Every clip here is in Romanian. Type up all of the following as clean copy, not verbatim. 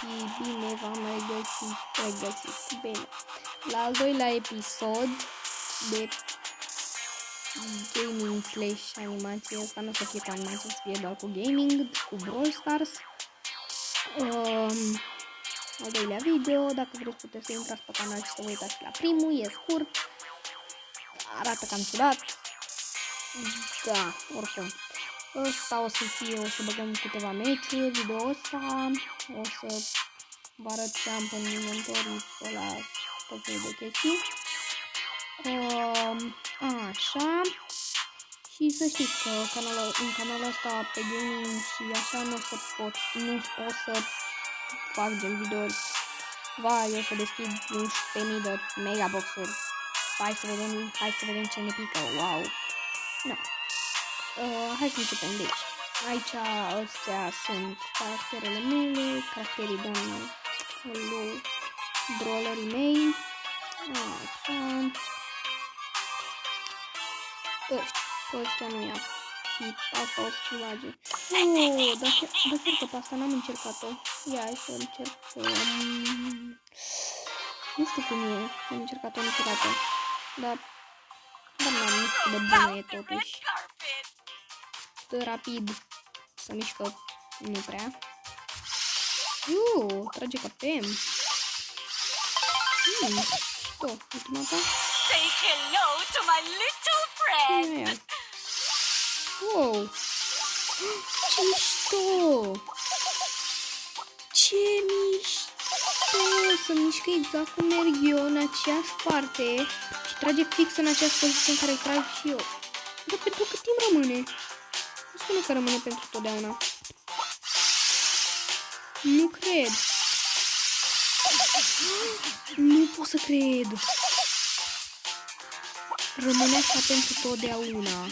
copii, bine v-am regăsit. Bine. La al doilea episod de gaming slash animație, asta nu o să fie cu animație, să fie doar cu gaming, cu Brawl Stars. Al doilea video, dacă vreți puteți să intrați pe canal și să vă uitați la primul, e scurt, arată cam ciudat. Da, oricum. Ăsta o să băgăm câteva meciuri, video ăsta, o să vă arăt ce am în inventorii pe la tot felul de chestii. Așa. Și să știți că în canalul ăsta pe gaming și așa nu o să fac gen videouri. Vai, o să deschid 11.000 de megaboxuri. Hai să vedem ce ne pică. Wow. No. Hai să începem. Deci, aici astea sunt caracterele mele, caracterii domnului, brawlerii mei. Așa. Ăștia nu ia. Și asta o să bage. Dar chiar că pe asta n-am încercat-o. Ia, hai să încerc. Nu știu cum e. Am încercat-o niciodată. Dar nu știu de bună e totuși. Rapid să mișcă nu prea. Trage ca Pam. Ultimata. Say hello to my little friend. Wow. Ce mișto! Ce mișto! Să mișcă exact cum merg eu în aceeași parte și trage fix în aceeași poziție în care trag și eu. Dar pentru cât timp rămâne? Nu spune că rămâne pentru totdeauna. Nu cred. Nu pot să cred. Rămâne așa pentru totdeauna.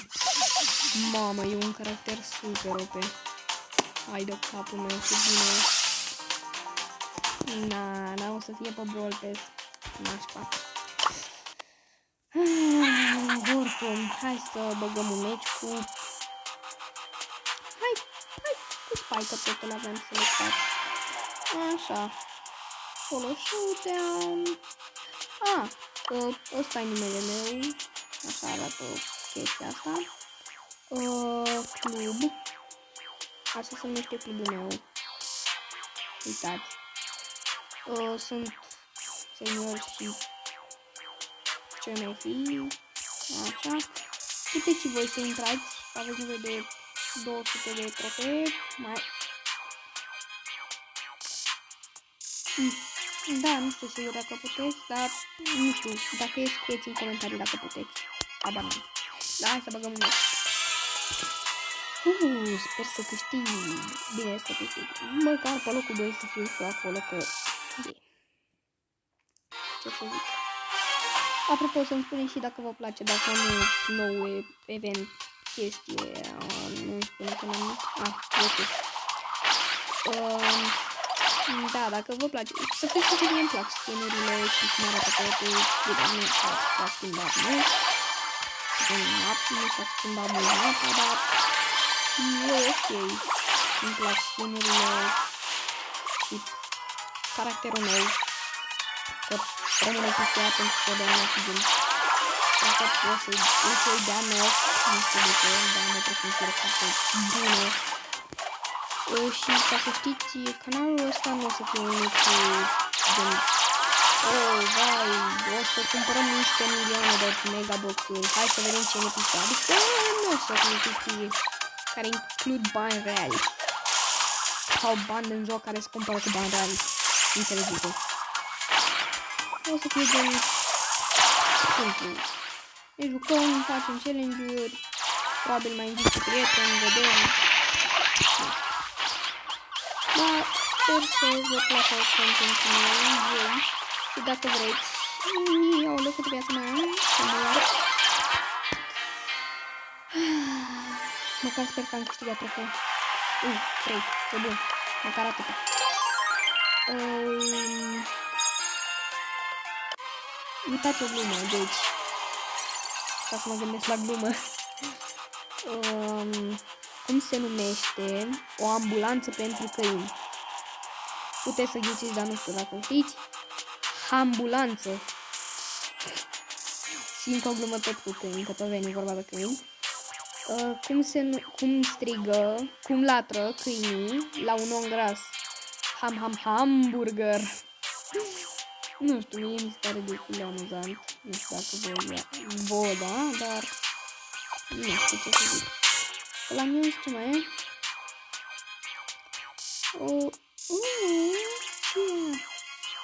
Mamă, e un caracter super OP. Hai de capul meu, ce bine. Na, o să fie pe Brawl Pass. Nașpa. Oricum, hai să băgăm un meci cu... Hai, cu Spike, că tot îl avem selectat. Așa. Solo showdown. Ăsta e numele meu. Așa arată chestia asta. Club. Asta se numește clubul meu. Uitați. Sunt senior și ce mai fi. Așa. Puteți și voi să intrați. Aveți nevoie de 200 de trofee. Da, nu știu sigur dacă puteți, dar nu știu. Dacă e, scrieți în comentarii dacă puteți. Habar n-am. Da, hai să băgăm un meci. Sper să câștig. Bine să câștig. Măcar pe locul 2 să fiu și acolo, că e. Ce să zic. Apropo, să-mi spuneți și dacă vă place, dacă nu nou event, chestie, nu spune că n-am... ok. Da, dacă vă place, să fiți că mie îmi plac skin-urile și cum arată totul, bine, nu s-a schimbat mult. Nu s-a schimbat mult mapa, dar e ok. Îmi plac skin-urile și caracterul meu, că rămâne chestia pentru totdeauna și gen. Dacă o să-i dea nerf, nu știu de ce, dar am o preferență foarte bună. Și ca să știți, canalul ăsta nu o să fie unul cu gen... vai, o să cumpărăm 11 milioane de megaboxuri, hai să vedem ce ne pică. Adică nu o să fie chestii care includ bani reali. Sau bani în joc care se cumpără cu bani reali. Înțelegeți? O să fie gen... simplu. Ne jucăm, facem challenge-uri, probabil mai invit cu prieteni, vedem. Dar sper să vă placă contentul meu și dacă vreți, iau locul de viață mai am, să mor. Măcar sper că am câștigat trofeu. 3, e bun, măcar atâta. Uitați o glumă, deci, ca să mă gândesc la glumă. Cum se numește o ambulanță pentru câini? Puteți să ghiciți, dar nu știu dacă știți. Ambulanță. Și încă o glumă tot cu câini, că tot veni vorba de câini. Cum strigă, cum latră câinii la un om gras. Hamburger. Nu știu, mie mi se pare destul de amuzant. Nu știu dacă voi da, dar nu știu ce să zic. La mine ce mai e?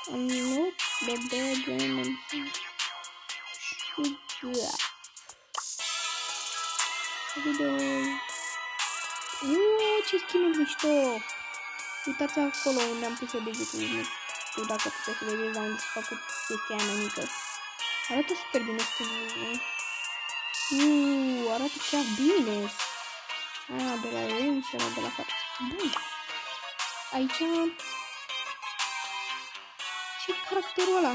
Unlock the bedroom and video. Ce skin-uri mișto! Uitați acolo unde am pus eu degetul. Nu știu dacă puteți să vedeți la unde s-a făcut chestia aia mai mică. Arată super bine skin-ul. Arată chiar bine. De la Ren și ăla de la față. Bun. Aici... Ce caracterul ăla?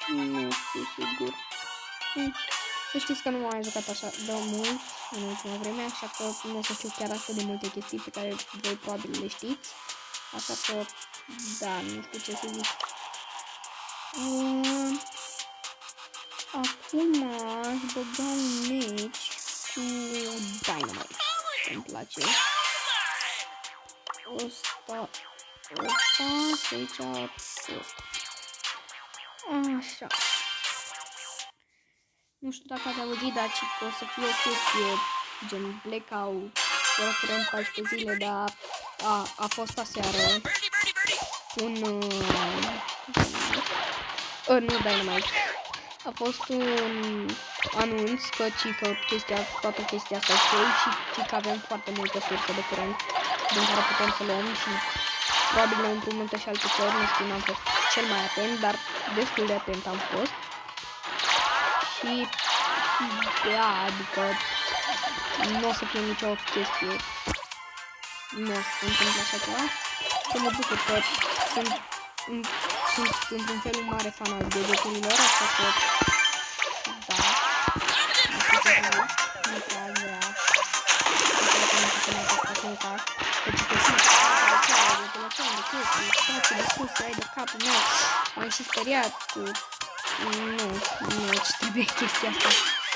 Nu știu sigur. Să știți că nu m-am mai jucat așa de mult în ultima vreme, așa că nu o să știu chiar așa de multe chestii pe care voi probabil le știți. Așa că, da, nu știu ce să zic. Acum aș băga un meci cu Dynamite. Îmi place. Ăsta și aici ăsta. Așa. Nu știu dacă ați auzit, dar că o să fie o chestie gen blackout, fără curent 14 zile, dar a fost aseară un... nu Dynamite. A fost un anunț că toată chestia asta e fake și că avem foarte multe surse de curent din care putem să luăm și probabil ne împrumută și alte țări, nu știu, n-am fost cel mai atent, dar destul de atent am fost. Și da, adică nu o să fie nicio chestie, nu o să se întâmple așa ceva. Și mă bucur că sunt într-un fel un mare fan al degeturilor, așa că da, nu prea vrea să mă fac așa, pentru că și de telefon, de chestii, toate de sus, ai de capul meu, am și speriat. Nu ce trebuie chestia asta,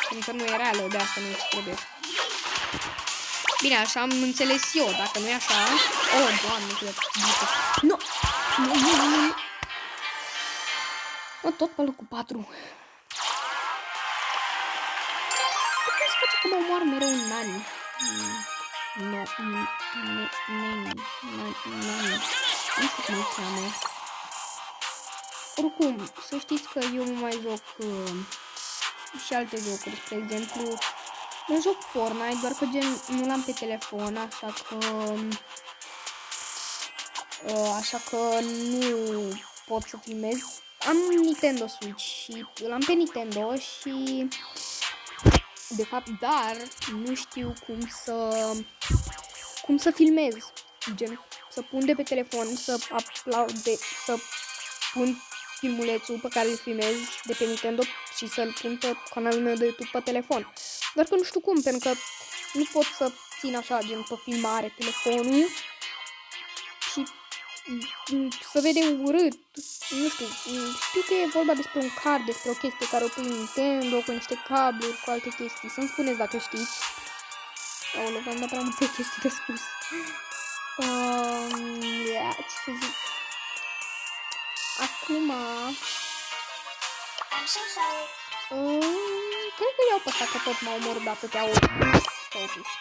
pentru că nu e reală, de asta nu ce trebuie. Bine, așa am înțeles eu, dacă nu e așa, Doamne, cât de bută. Nu! Tot pe locul 4. Cum se face că mă omoară mereu un nani? Nu știu cum îi cheamă. Oricum, să știți că eu nu mai joc și alte jocuri, spre exemplu, nu joc Fortnite, doar că gen nu l-am pe telefon, așa că nu pot să filmez. Am Nintendo Switch și îl am pe Nintendo și de fapt, dar nu știu cum să filmez, gen să pun de pe telefon, să pun filmulețul pe care îl filmez de pe Nintendo și să-l pun pe canalul meu de YouTube pe telefon. Doar că nu știu cum, pentru că nu pot să țin așa, gen pe filmare telefonul și să vede urât. Nu știu, știu că e vorba despre un card, despre o chestie care o pui Nintendo, cu niște cabluri, cu alte chestii. Să-mi spuneți dacă știți. Aoleu, v-am dat prea multe chestii de spus. Ce să zic? Acum... cred că iau pe ăsta, că tot m-au omorât de atâtea ori. Totuși.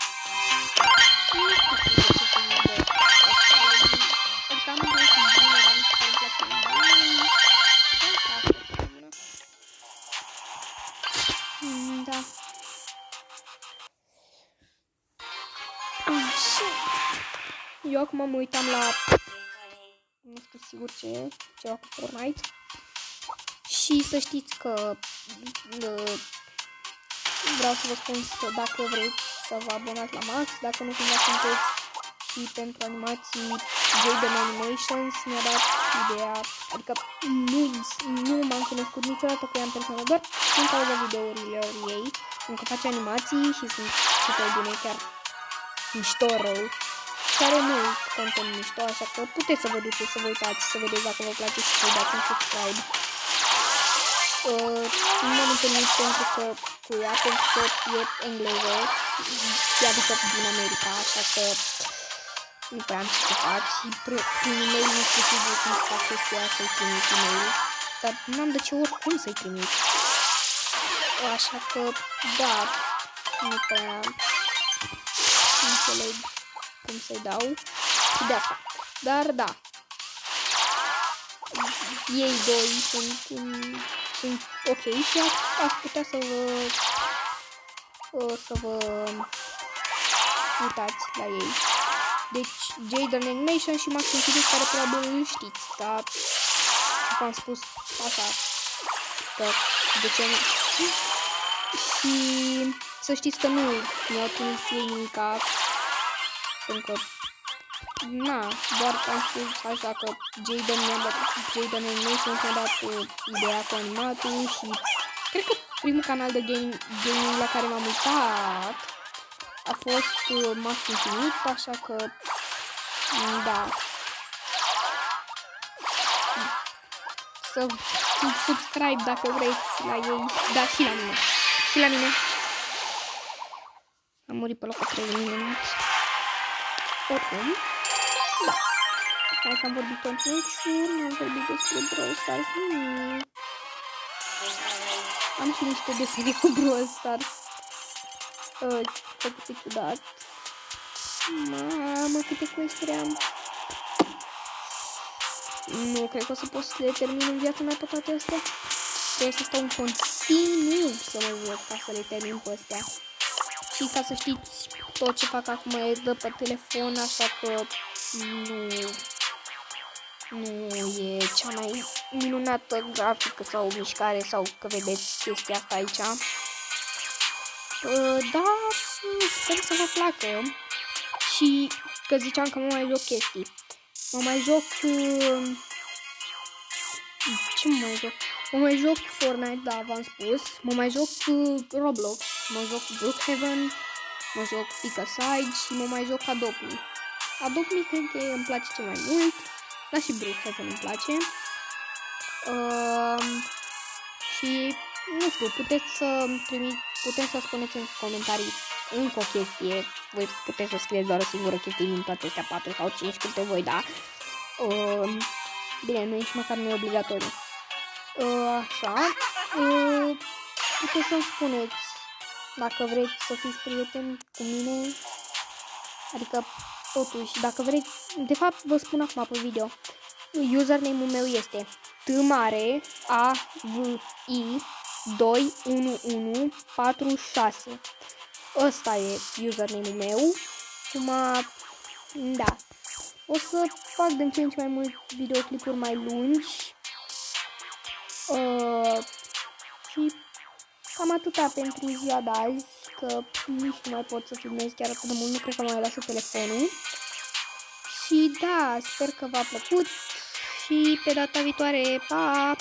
Nu știu ce să zic de ăsta. Adică am bine și bine, dar nu știu că îmi place bine. Da. Așa. Eu acum mă uitam la... nu știu sigur ce e, ceva cu Fortnite. Și să știți că vreau să vă spun dacă vreți să vă abonați la Max, dacă nu cumva sunteți și pentru animații Jaden Animations, mi-a dat ideea, adică nu m-am cunoscut niciodată cu ea în persoană, doar din cauza videourilor ei, pentru că face animații și sunt super bune, chiar mișto rău. și are mult content mișto, așa că puteți să vă duceți, să vă uitați, să vedeți dacă vă place și să-i dați un subscribe. Nu m-am întâlnit pentru că cu ea, pentru că e engleză, adică din America, așa că nu prea am ce să fac și prin e-mail nu știu sigur cum să fac chestia să-i trimit e-mail, dar nu am de ce oricum să-i trimit. Așa că, da, nu prea înțeleg cum să-i dau și de asta. Dar, da, ei doi sunt ok și aș putea să vă uitați la ei. Deci, Jaden Animation și Maxim Fidus, care probabil îl știți, dar v-am spus așa, că de ce nu. Și să știți că nu mi-au trimis ei nimica, pentru că, na, doar am spus așa că Jaden Animation mi-a dat ideea cu animatul și cred că primul canal de gaming la care m-am uitat a fost Max Infinit, așa că, da, să subscribe dacă vreți la ei, dar și la mine. Și la mine. Am murit pe locul 3 minute. Oricum, da. Hai că am vorbit tot meciul, am vorbit despre Brawl Stars. Am și niște desene cu Brawl Stars. Ce câte ciudat. Mamă, câte quest-uri am. Nu cred că o să pot să le termin în viața mea pe toate astea. Trebuie să stau în continuu să mă joc ca să le termin pe astea. Și ca să știți, tot ce fac acum e de pe telefon, așa că nu e cea mai minunată grafică sau mișcare sau că vedeți chestia asta aici. Da, sper să vă placă. Și că ziceam că mă mai joc chestii. Mă mai joc... ce mă mai joc? Mă mai joc Fortnite, da, v-am spus. Mă mai joc Roblox. Mă joc Brookhaven. Mă joc Picaside și mă mai joc Adopt Me. Adopt Me cred că îmi place cel mai mult. Dar și Brookhaven îmi place. Și nu știu, puteți să spuneți în comentarii încă o chestie. Voi puteți să scrieți doar o singură chestie din toate astea 4 sau 5 câte voi da. Bine, nu e nici măcar neobligatoriu. Așa. Puteți să-mi spuneți dacă vreți să fiți prieteni cu mine. Adică, totuși, dacă vreți... De fapt, vă spun acum pe video. Username-ul meu este tmare AVI 21146. Ăsta e username-ul meu. Da. O să fac din ce în ce mai mult videoclipuri mai lungi. Și cam atâta pentru ziua de azi. Că nici nu mai pot să filmez chiar atât de mult. Nu cred că mai lasă telefonul. Și da, sper că v-a plăcut. Și pe data viitoare, pa!